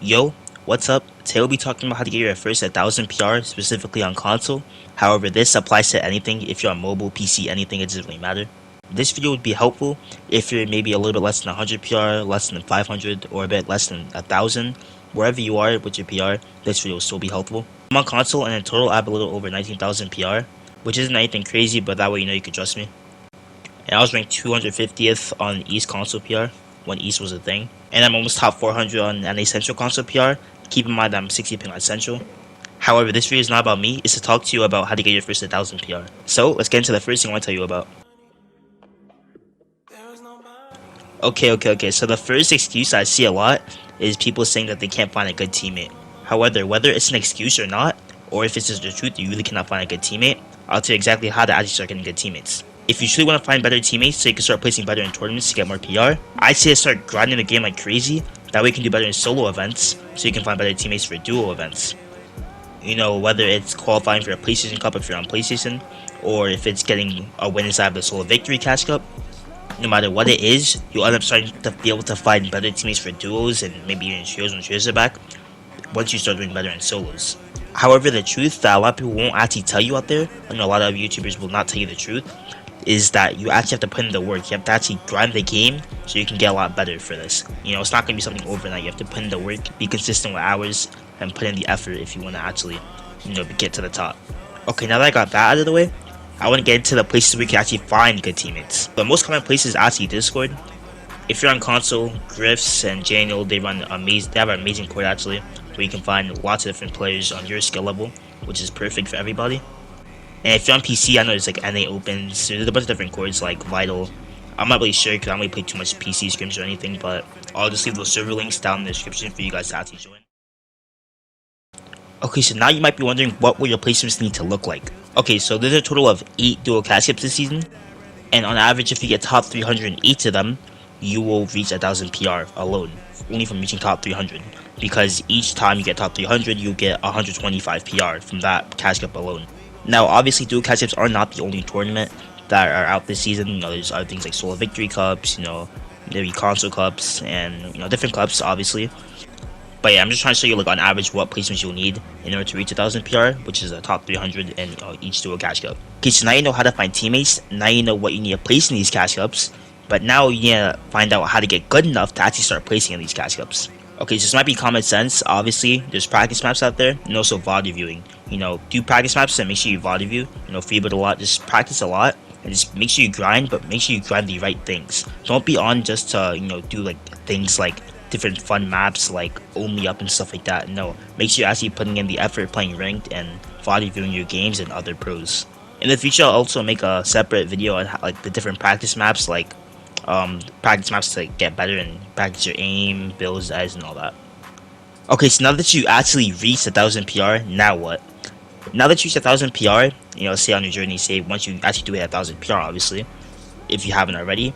Yo, what's up? Today we'll be talking about how to get your first 1000 PR specifically on console. However, this applies to anything. If you're on mobile, PC, anything, it doesn't really matter. This video would be helpful if you're maybe a little bit less than 100 PR, less than 500, or a bit less than 1000. Wherever you are with your PR, this video will still be helpful. I'm on console and in total I have a little over 19,000 PR, which isn't anything crazy, but that way you know you can trust me. And I was ranked 250th on East console PR when East was a thing. And I'm almost top 400 on NA Central console PR. Keep in mind that I'm 60 ping on Central. However, this video is not about me, it's to talk to you about how to get your first 1000 PR. So, let's get into the first thing I want to tell you about. Okay, so the first excuse I see a lot is people saying that they can't find a good teammate. However, whether it's an excuse or not, or if it's just the truth, you really cannot find a good teammate, I'll tell you exactly how to actually start getting good teammates. If you truly want to find better teammates so you can start placing better in tournaments to get more PR, I'd say start grinding the game like crazy. That way you can do better in solo events so you can find better teammates for duo events. You know, whether it's qualifying for a PlayStation Cup if you're on PlayStation, or if it's getting a win inside of the Solo Victory Cash Cup. No matter what it is, you'll end up starting to be able to find better teammates for duos and maybe even trios when trios are back once you start doing better in solos. However, the truth that a lot of people won't actually tell you out there, and a lot of YouTubers will not tell you the truth, is that you actually have to put in the work. You have to actually grind the game so you can get a lot better for this. You know, it's not going to be something overnight. You have to put in the work, be consistent with hours, and put in the effort if you want to actually, get to the top. Okay, now that I got that out of the way, I want to get into the places where you can actually find good teammates. The most common place is actually Discord. If you're on console, Griffs and Daniel, they have an amazing Discord actually, where you can find lots of different players on your skill level, which is perfect for everybody. And if you're on PC, I know there's like NA Opens, there's a bunch of different chords like Vital. I'm not really sure because I don't really play too much PC scrims or anything, but I'll just leave those server links down in the description for you guys to actually join. Okay, so now you might be wondering what will your placements need to look like. Okay, so there's a total of 8 duo cash skips this season, and on average if you get top 308 of them, you will reach 1000 PR alone, only from reaching top 300. Because each time you get top 300, you get 125 PR from that cash cup alone. Now, obviously, duo cash cups are not the only tournament that are out this season. There's other things like Solo Victory Cups, maybe console cups, and different cups, obviously. But yeah, I'm just trying to show you like on average what placements you'll need in order to reach 1000 PR, which is a top 300 in each duo cash cup. Okay, so now you know how to find teammates. Now you know what you need to place in these cash cups. But now you need to find out how to get good enough to actually start placing in these cash cups. Okay, so this might be common sense. Obviously, there's practice maps out there, and also VOD reviewing. Do practice maps and make sure you VOD review. Freebird a lot, just practice a lot, and just make sure you grind, but make sure you grind the right things. Don't be on just to, do like things like different fun maps like Only Up and stuff like that. No, make sure you're actually putting in the effort playing ranked and VOD reviewing your games and other pros. In the future, I'll also make a separate video on like the different practice maps, like practice maps to get better and practice your aim, builds, eyes, and all that. Okay, so now that you actually reached 1000 PR, now what? Now that you reached 1000 PR, say on your journey, say once you actually do hit 1000 PR, obviously, if you haven't already,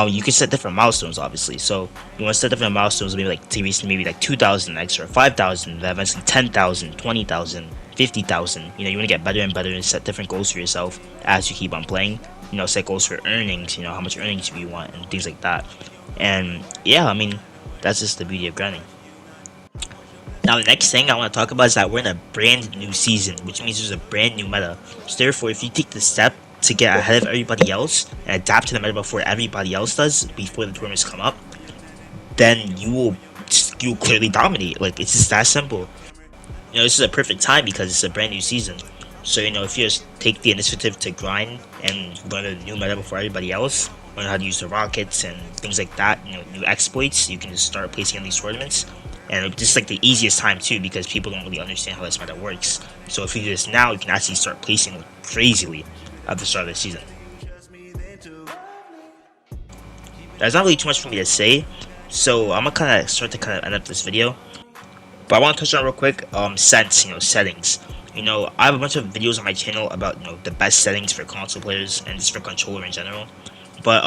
you can set different milestones, obviously. So you want to set different milestones, maybe like to reach maybe like 2,000 extra, 5,000, then eventually 10,000, 20,000, 50,000. You want to get better and better and set different goals for yourself as you keep on playing. Set goals for earnings, how much earnings do you want and things like that. And yeah, that's just the beauty of grinding. Now the next thing I want to talk about is that we're in a brand new season, which means there's a brand new meta. So therefore, if you take the step to get ahead of everybody else and adapt to the meta before everybody else does, before the tournaments come up, then you'll clearly dominate. Like, it's just that simple. This is a perfect time because it's a brand new season. So if you just take the initiative to grind and learn a new meta before everybody else, learn how to use the rockets and things like that, new exploits, you can just start placing in these tournaments. And it's just like the easiest time too, because people don't really understand how this meta works. So if you do this now, you can actually start placing crazily at the start of the season. There's not really too much for me to say, so I'm gonna start to end up this video. But I want to touch on real quick, settings. I have a bunch of videos on my channel about the best settings for console players and just for controller in general. But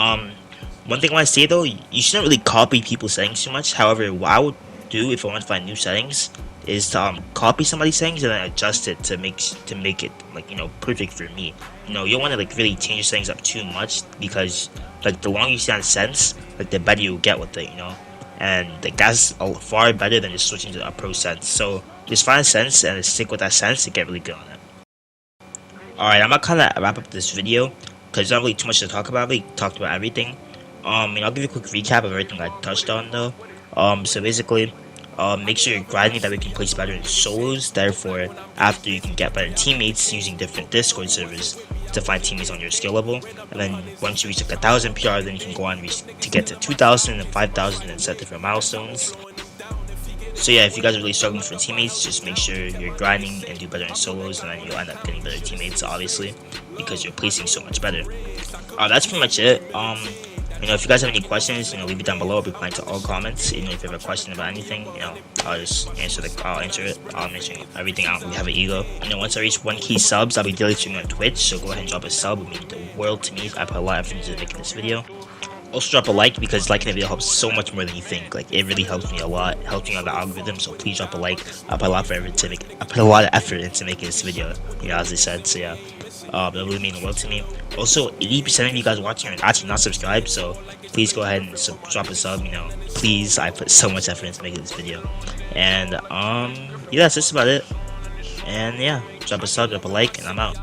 one thing I want to say though, you shouldn't really copy people's settings too much. However, what I would do if I want to find new settings is to copy somebody's settings and then adjust it to make it like perfect for me. You don't want to like really change your settings up too much, because like the longer you stay on settings, like the better you'll get with it. and that's far better than just switching to a pro sense. So just find a sense and stick with that sense to get really good on it. Alright, I'm gonna kind of wrap up this video because there's not really too much to talk about. We talked about everything. I'll give you a quick recap of everything I touched on though. So basically, make sure you're grinding that we can place better in solos. Therefore, after you can get better teammates using different Discord servers to find teammates on your skill level. And then once you reach like 1,000 PR, then you can go on to get to 2,000 and 5,000 and set different milestones. So yeah, if you guys are really struggling for teammates, just make sure you're grinding and do better in solos, and then you'll end up getting better teammates, obviously, because you're placing so much better. That's pretty much it. If you guys have any questions, leave it down below. I'll be replying to all comments. If you have a question about anything, I'll just answer it. I'll answer everything out. We have an ego. Once I reach 1K subs, I'll be daily streaming on Twitch. So go ahead and drop a sub. It would mean the world to me. I put a lot of effort into making this video. Also drop a like, because liking the video helps so much more than you think. Like, it really helps me a lot, helps me on the algorithm. So please drop a like. I put a lot of effort into making this video. As I said. So yeah, that really means the world to me. Also, 80% of you guys watching are actually not subscribed. So please go ahead and drop a sub. Please. I put so much effort into making this video. And yeah, that's just about it. And yeah, drop a sub, drop a like, and I'm out.